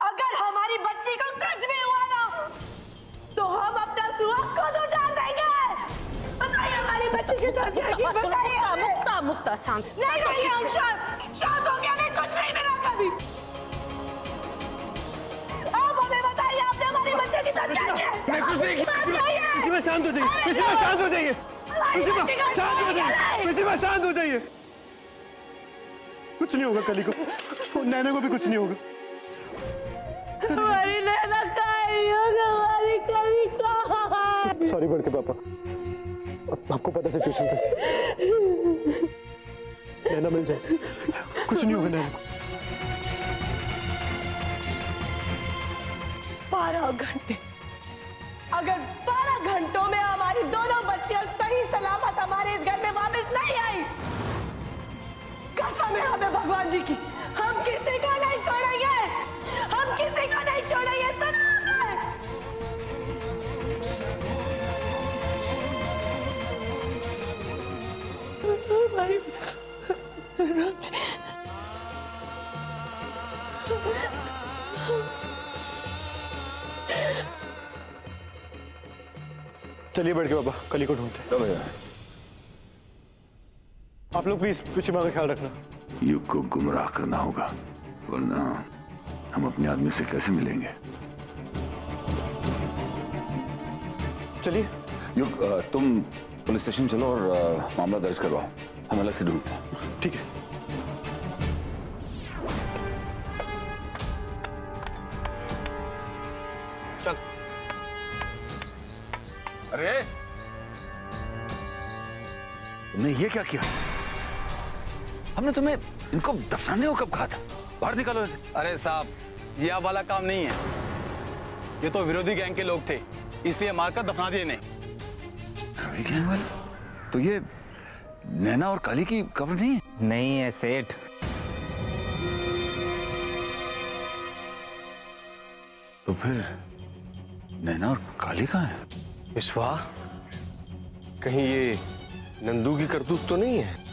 अगर हमारी बच्ची को कुछ भी हुआ ना तो हम अपना सुहाग खुद उतार देंगे। बताइए हमारी बच्ची की तरबियत की बताइए। मुक्ता मुक्ता शांत नहीं रहिए हम शांत हो गया नहीं कुछ नहीं मिला कभी। आप हमें बताइए आपने हमारी बच्ची की तरबियत की। मैं कुछ नहीं किया। शांत हो जाइए, शांत हो जाइए, शांत हो जाइए, शांत हो जाइए। कुछ नहीं होगा कली को, नैना को भी कुछ नहीं होगा। हमारी नैना कहाँ है? हमारी कली कहाँ है? सॉरी बड़के पापा, आपको पता सिचुएशन कैसी। नैना मिल जाए, कुछ नहीं होगा नैना को। 12 घंटे, अगर 12 घंटों में हमारी दोनों बच्चियां सही सलामत हमारे इस घर में वापस नहीं आई, कसम है हमें भगवान जी की, हम किसी को नहीं छोड़ेंगे, हम किसी को नहीं छोड़ेंगे। सुना हमारी चलिए बड़के पापा, कली को ढूंढते। चलो भैया, आप लोग प्लीज पीछे का ख्याल रखना। युग को गुमराह करना होगा, वरना हम अपने आदमी से कैसे मिलेंगे। चलिए युग, तुम पुलिस स्टेशन चलो और मामला दर्ज करवाओ, हम अलग से ढूंढते हैं। ठीक है। चल। अरे तुमने ये क्या किया? हमने तुम्हें इनको दफनाने को कब कहा था? बाहर निकालो इसे। अरे साहब, ये आप वाला काम नहीं है, ये तो विरोधी गैंग के लोग थे, इसलिए मारकर दफना दिए इन्हें। विरोधी गैंग वाले? तो ये नैना और काली की कब्र नहीं है? नहीं है सेठ। तो फिर नैना और काली कहाँ है? विश्वा, कहीं ये नंदू की करतूत तो नहीं है?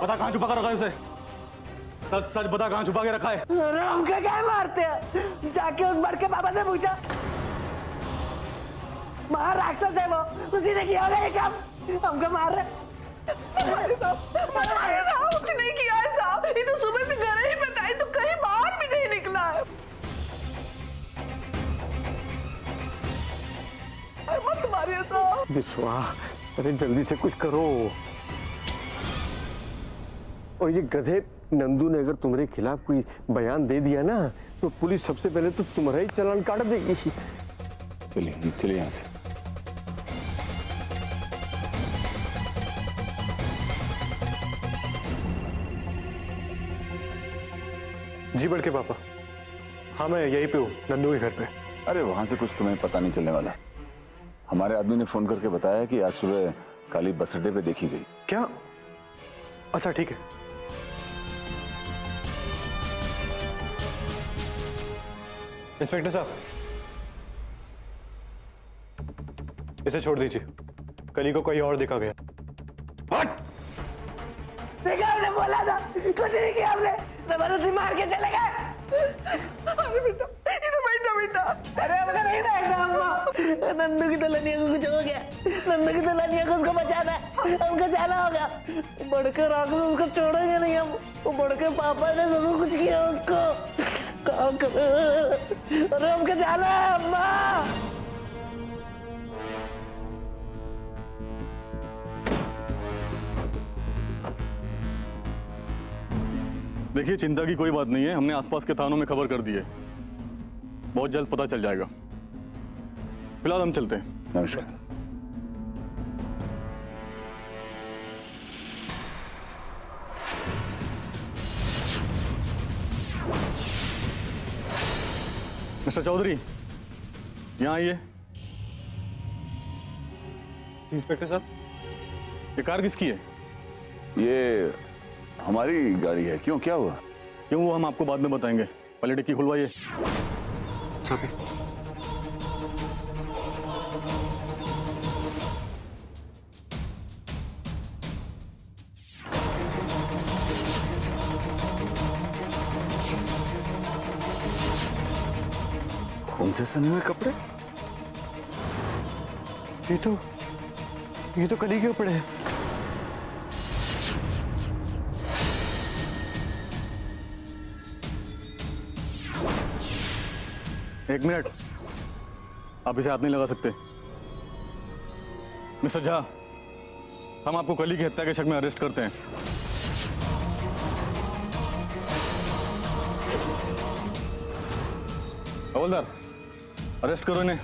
बता कहाँ छुपा कर रखा है उसे? सच सच बता कहाँ छुपा के रखा है? अरे हमको क्या मारते हैं? जाके उस बड़के पापा से पूछा, महाराक्षस है वो, उसी ने किया होगा ये काम, हमको मार रहे। कुछ नहीं किया है साहब, ये तो सुबह से घर ही बताई तो कहीं बाहर भी नहीं निकला है। मत मारिए साहब। विश्वा, अरे जल्दी से कुछ करो। और ये गधे नंदू ने अगर तुम्हारे खिलाफ कोई बयान दे दिया ना तो पुलिस सबसे पहले तो तुम्हारा ही चालान काट देगी। चलिए चलिए यहाँ से। जी बड़के पापा, हाँ मैं यहीं पे हूँ, नंदू के घर पे। अरे वहां से कुछ तुम्हें पता नहीं चलने वाला। हमारे आदमी ने फोन करके बताया कि आज सुबह काली बस अड्डे पे देखी गई। क्या? अच्छा ठीक है। इंस्पेक्टर साहब, इसे छोड़ दीजिए, कली को कोई और देखा गया। देखा हमने बोला था, कुछ नहीं किया हमने, जबरदस्ती मार के चले गए। अरे बेटा, इधर बैठा बेटा। अरे हमको नहीं बैठना, हमको नंदू की दुल्हनिया को कुछ हो गया, नंदू की दुल्हनिया को उसको बचाना है, हमको जाना होगा। बड़के राक्षस उसको छोड़ेंगे नहीं हम, वो बड़के पापा ने जरूर कुछ किया उसको। अरे हमको जाना है अम्मा। देखिए चिंता की कोई बात नहीं है, हमने आसपास के थानों में खबर कर दी है, बहुत जल्द पता चल जाएगा। फिलहाल हम चलते हैं। नमस्कार। मिस्टर चौधरी, यहाँ आइए। इंस्पेक्टर साहब, ये कार किसकी है? ये हमारी गाड़ी है। क्यों, क्या हुआ? क्यों वो हम आपको बाद में बताएंगे, पहले डिक्की खुलवाइए। चाबी। खून से सने हुए कपड़े? ये तो कली के कपड़े हैं। एक मिनट, आप इसे हाथ नहीं लगा सकते। मिस्टर झा, हम आपको कली की हत्या के शक में अरेस्ट करते हैं। हवलदार, अरेस्ट करो इन्हें।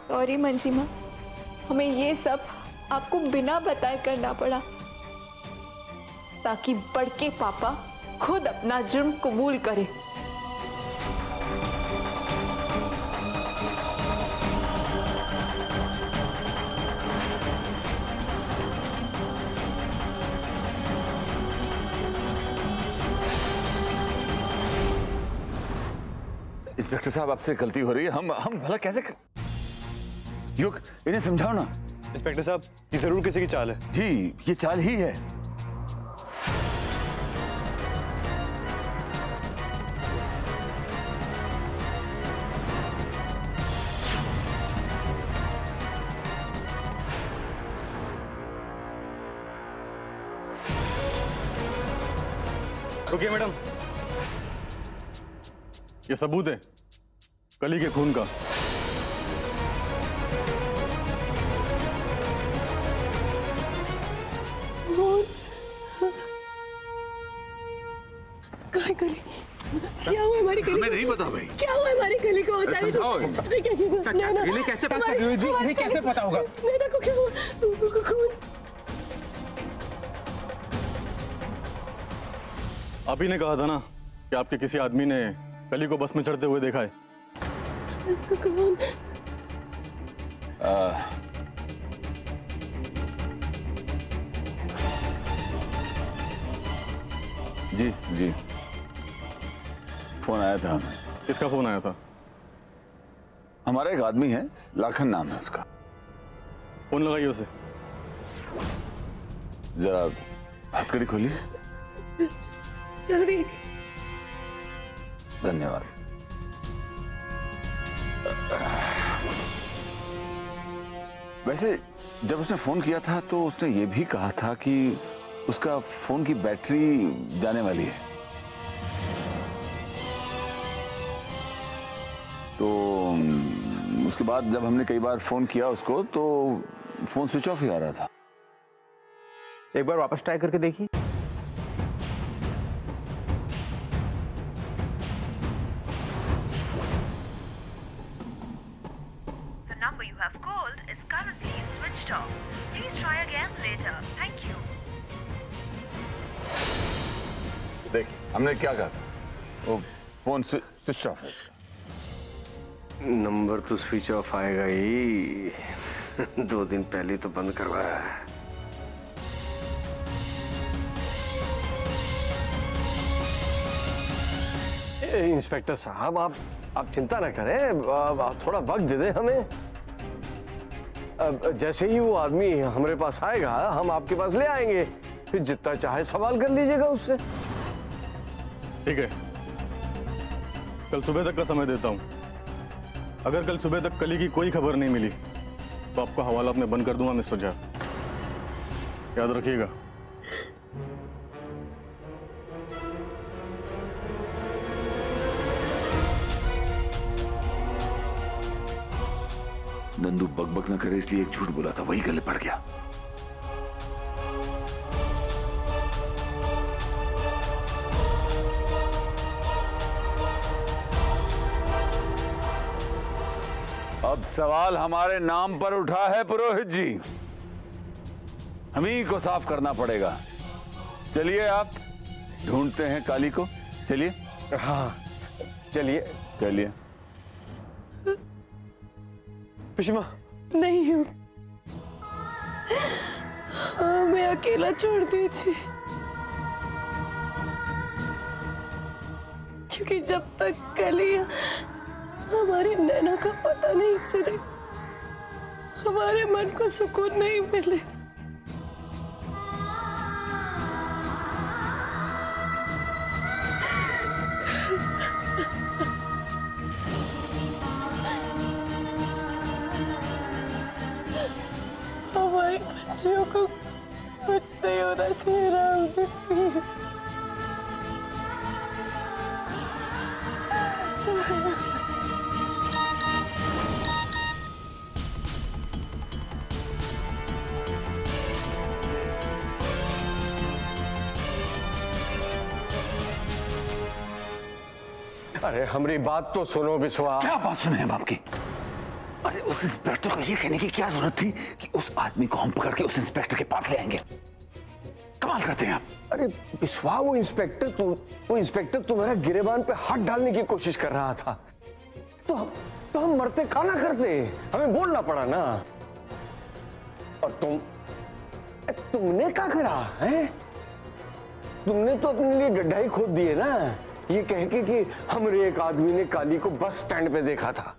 सॉरी मंजिमा, हमें ये सब आपको बिना बताए करना पड़ा ताकि बड़के पापा खुद अपना जुर्म कबूल करे। इंस्पेक्टर साहब, आपसे गलती हो रही है। हम भला कैसे युग, इन्हें समझाओ ना। इंस्पेक्टर साहब, ये जरूर किसी की चाल है। जी, ये चाल ही है। रुकिए मैडम, ये सबूत है कली के खून का। क्या हुआ हमारी कली? हमें नहीं पता भाई। क्या हुआ हमारी कली को? समझाओ। इन्हें कैसे पता? इन्हें कैसे पता होगा? नैना को क्या हुआ? खून। आप ही ने कहा था ना कि आपके किसी आदमी ने कली को बस में चढ़ते हुए देखा है। कौन? जी जी, फोन आया था हमें। किसका फोन आया था? हमारा एक आदमी है, लाखन नाम है उसका। फोन लगाइए उसे। जरा हथकड़ी खोलिए। जल्दी। धन्यवाद। वैसे जब उसने फोन किया था तो उसने ये भी कहा था कि उसका फोन की बैटरी जाने वाली है। तो उसके बाद जब हमने कई बार फोन किया उसको तो फोन स्विच ऑफ ही आ रहा था। एक बार वापस ट्राई करके देखिए। The number you have called is currently switched off. Please try again later. Thank you. देख, हमने क्या कहा था, वो फोन स्विच ऑफ है इसका। नंबर तो स्विच ऑफ आएगा ही। 2 दिन पहले तो बंद करवाया है। इंस्पेक्टर साहब, आप चिंता ना करें, आप थोड़ा वक्त दे दें हमें। जैसे ही वो आदमी हमारे पास आएगा हम आपके पास ले आएंगे, फिर जितना चाहे सवाल कर लीजिएगा उससे। ठीक है, कल सुबह तक का समय देता हूं। अगर कल सुबह तक कली की कोई खबर नहीं मिली तो आपका हवाला मैं बंद कर दूंगा मिस्टर झा, याद रखिएगा। नंदू बकबक न करे इसलिए एक झूठ बोला था, वही गले पड़ गया। अब सवाल हमारे नाम पर उठा है पुरोहित जी, हम ही को साफ करना पड़ेगा। चलिए आप ढूंढते हैं काली को। चलिए। हाँ चलिए। चलिए। पिशिमा, नहीं हूँ, हमें अकेला छोड़ दीजिए, क्योंकि जब तक कली हमारी नैना का पता नहीं चले हमारे मन को सुकून नहीं मिले। हमारे बच्चियों को कुछ नहीं होना चाहिए राम जी। अरे हमारी बात तो सुनो बिस्वा। क्या बात सुने हम आपकी? अरे उस इंस्पेक्टर को ये कहने की क्या जरूरत थी कि उस आदमी को हम पकड़ के उस इंस्पेक्टर के पास ले आएंगे? कमाल करते हैं आप। अरे बिस्वा, वो इंस्पेक्टर तुम्हारा गिरेबान पे हाथ डालने की कोशिश कर रहा था, तो हम मरते का ना करते, हमें बोलना पड़ा ना। और तुमने क्या करा है? तुमने तो अपने लिए गड्ढा ही खोद दिए ना, ये कह के कि हमरे एक आदमी ने काली को बस स्टैंड पे देखा था।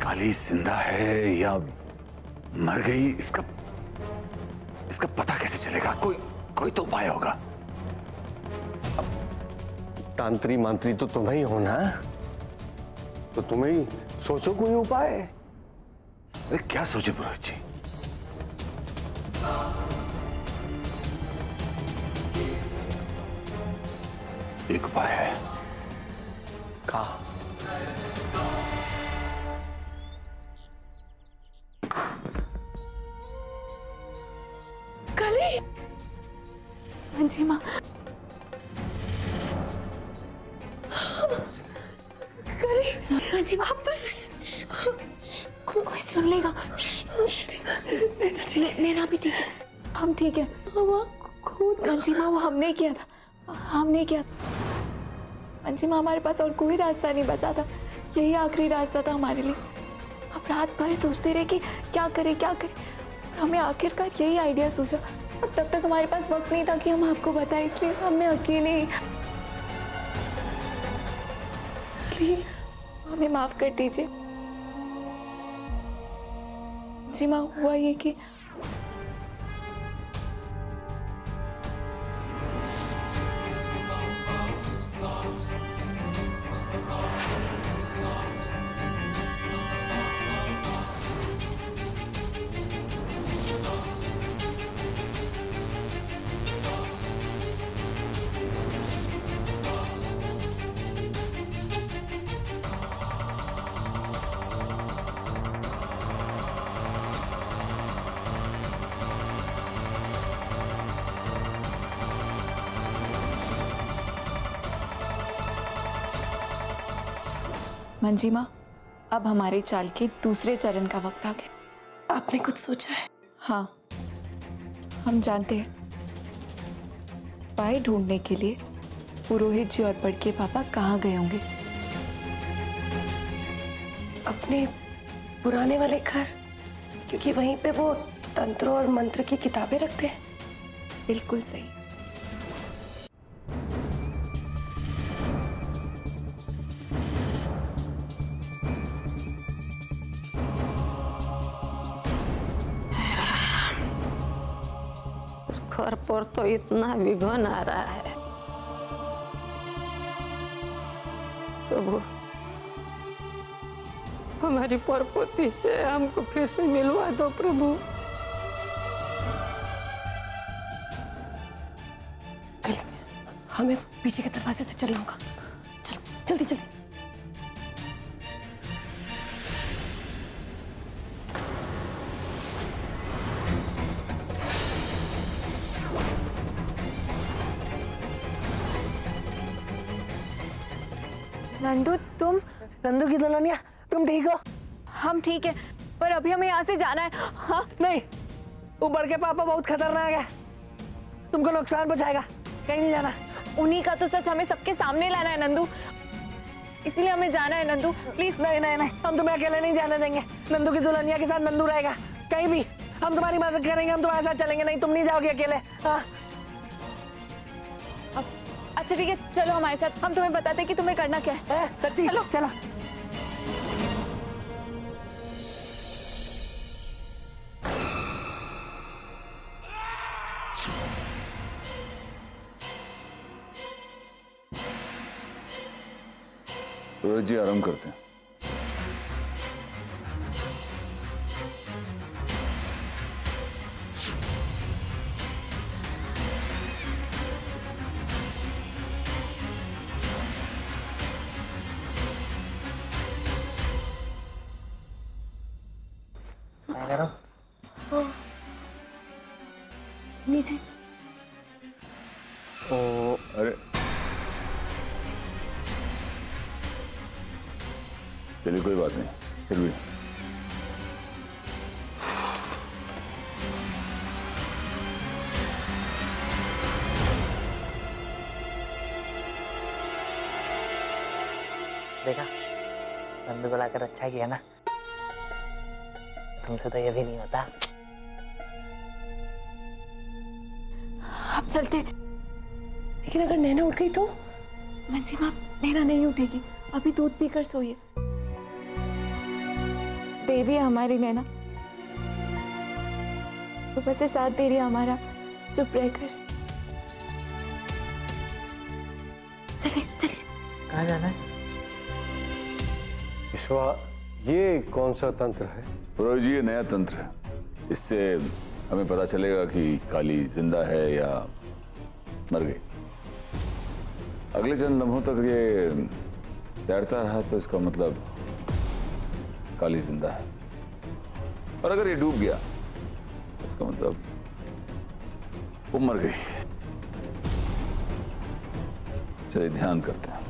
काली जिंदा है या मर गई, इसका पता कैसे चलेगा? कोई तो उपाय होगा। तांत्री मांत्री तो तुम ही हो ना, तो तुम ही सोचो कोई उपाय। अरे क्या सोचे पुरोहित जी? एक उपाय है। कहा? कली, मंजी माँ, कली, मंजी माँ, कोई सुन लेगा। नैना भी ठीक है, हम ठीक है। मंजी माँ, वो हमने किया था, हमने किया। मंजी माँ, हमारे पास और कोई रास्ता नहीं बचा था, यही आखिरी रास्ता था हमारे लिए। हम रात भर सोचते रहे कि क्या करें क्या करें, और हमें आखिरकार यही आइडिया सूझा। और तब तक हमारे पास वक्त नहीं था कि हम आपको बताएं, इसलिए हमने अकेले ही। प्लीज हमें माफ कर दीजिए। जी माँ, हुआ ये कि मंजी माँ, अब हमारे चाल के दूसरे चरण का वक्त आ गया। आपने कुछ सोचा है? हाँ, हम जानते हैं। उपाय ढूंढने के लिए पुरोहित जी और बड़के पापा कहाँ गए होंगे? अपने पुराने वाले घर, क्योंकि वहीं पे वो तंत्र और मंत्र की किताबें रखते हैं। बिल्कुल सही। घर पर तो इतना विघन आ रहा है। प्रभु, हमारी परपोती से हमको फिर से मिलवा दो प्रभु। हमें पीछे के दरवाजे से चलना होगा। चलो जल्दी जल्दी। नंदू, तुम? नंदू की दुल्हनिया, तुम ठीक हो? हम ठीक है, पर अभी हमें यहाँ से जाना है। हाँ? नहीं, ऊपर के पापा बहुत खतरनाक है, तुमको नुकसान पहुंचाएगा, कहीं नहीं जाना। उन्हीं का तो सच हमें सबके सामने लाना है नंदू, इसलिए हमें जाना है। नंदू प्लीज। नहीं नहीं नहीं, हम तुम्हें अकेले नहीं जाने देंगे। नंदू की दुल्हनिया के साथ नंदू रहेगा, कहीं भी हम तुम्हारी मदद करेंगे, हम तुम्हारे साथ चलेंगे। नहीं, तुम नहीं जाओगे अकेले। हाँ अच्छा ठीक है, चलो हमारे साथ, हम तुम्हें बताते हैं कि तुम्हें करना क्या है। सच्ची? चलो चलो। पुरोहित जी आराम करते हैं। नीचे। अरे चलिए कोई बात नहीं, फिर भी देखा, नंदू को लाकर अच्छा किया ना। तुमसे तो ये भी नहीं होता। आप चलते। लेकिन अगर नैना उठ गई तो? मंजी माँ, नैना नहीं उठेगी, अभी दूध पीकर सोइए। देवी है हमारी नैना, सुबह से साथ दे रही है हमारा, चुप रहकर। चलिए चलिए। कहाँ जाना है? विश्वा, ये कौन सा तंत्र है? पुरोहित जी ये नया तंत्र है, इससे हमें पता चलेगा कि काली जिंदा है या मर गई। अगले चंद लम्हों तक ये तैरता रहा तो इसका मतलब काली जिंदा है, और अगर ये डूब गया तो इसका मतलब वो मर गई। चलिए ध्यान करते हैं।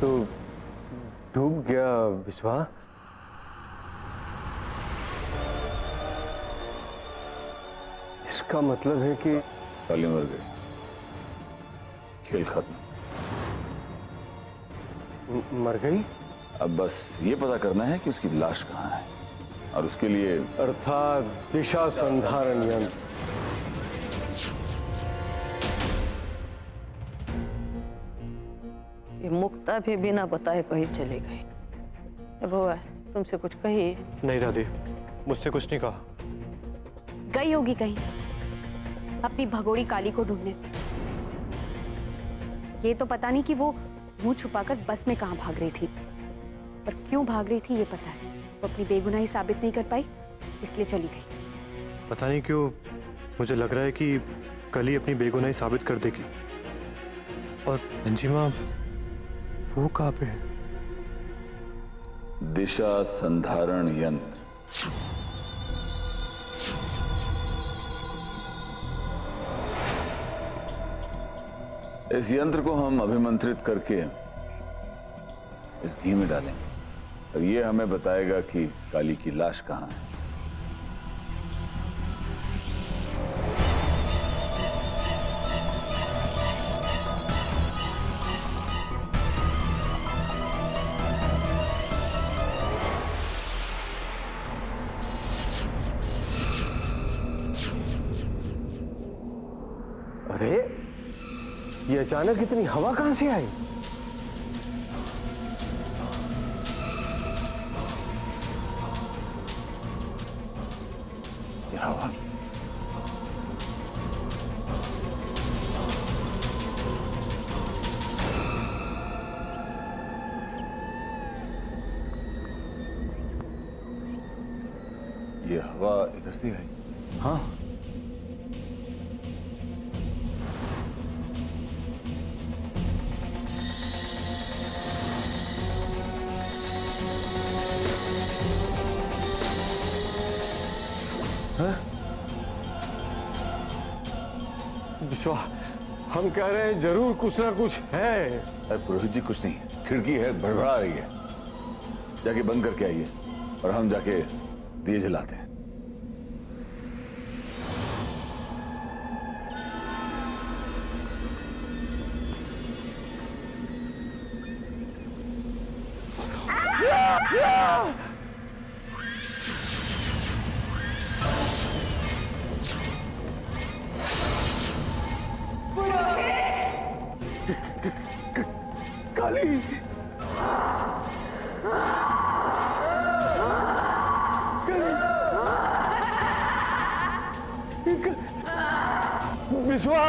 तो डूब गया विश्वा। इसका मतलब है कि काली मर गई, खेल खत्म। मर गई? अब बस ये पता करना है कि उसकी लाश कहाँ है, और उसके लिए अर्थात दिशा संधारण यंत्र। ये मुक्ता भी बिना बताए कहीं चली गई। बुआ, तुमसे कुछ कही? नहीं दादी, मुझसे कुछ नहीं कहा। गई होगी कहीं अपनी भगोड़ी काली को ढूंढने। ये तो पता नहीं कि वो मुंह छुपाकर बस में कहाँ भाग रही थी, पर क्यों भाग रही थी ये पता है। वो अपनी बेगुनाही साबित नहीं कर पाई, इसलिए चली गई। पता नहीं क्यों मुझे लग रहा है कि कल ही अपनी बेगुनाही साबित कर देगी। और अंजी माँ, वो कहाँ पे है? दिशा संधारण यंत्र। इस यंत्र को हम अभिमंत्रित करके इस घी में डालेंगे, और ये हमें बताएगा कि काली की लाश कहाँ है। अरे, ये अचानक इतनी हवा कहां से आई? ये हवा इधर से आई। हाँ, विश्वा, हम कह रहे हैं जरूर कुछ ना कुछ है। अरे पुरोहित जी कुछ नहीं, खिड़की है, भड़बड़ा रही है, जाके बंद करके आइए और हम जाके दिए जलाते हैं। विश्वा